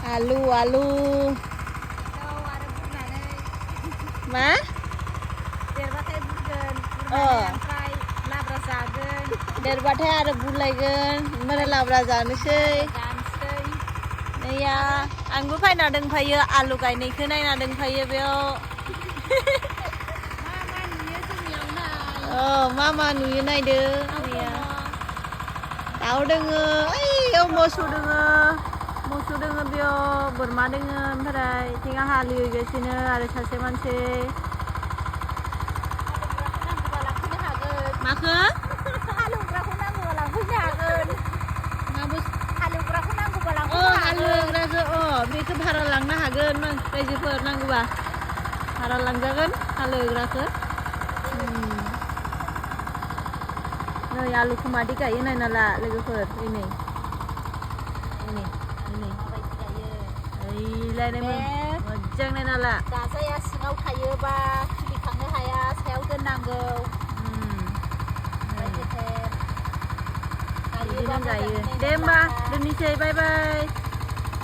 आलु आलु मा देरबाथाय बुरगोन बुरनानै ओमफ्राय लाब्रा जागोन देरबाथाय आरो बुरलायगोन ओमफ्राय लाब्रा जानोसै नैया आंबो फायना दंफायो आलु गायनायखौ नायना दंफायो बेयाव मा मा नुयो नायदो नैया दाउ दोङो ओइयाव मोसौ दोङो बेयाव बोरमा दोङो ओमफ्राय थिंआ हालेवगासिनो आरो सासे मानसि माखो हालेवग्राखौ नांगौबा लांफैनो हागोन हालेवग्राखौ नांगौबा लांफैनो हागोन हालेवग्राखौ बेखौ भारा लांनो हागोन रायजोफोर नांगौबा भारा लांजागोन हालेवग्राखौ नै आलुखौ मादि गायो नायना ला लोगोफोर नै मोजां नायना ला गाजाया सिङाव थायोबा खिलिखांनो हाया सायाव दोननांगौ बिदिनो गायो दे होमबा दोननोसै बाय बाय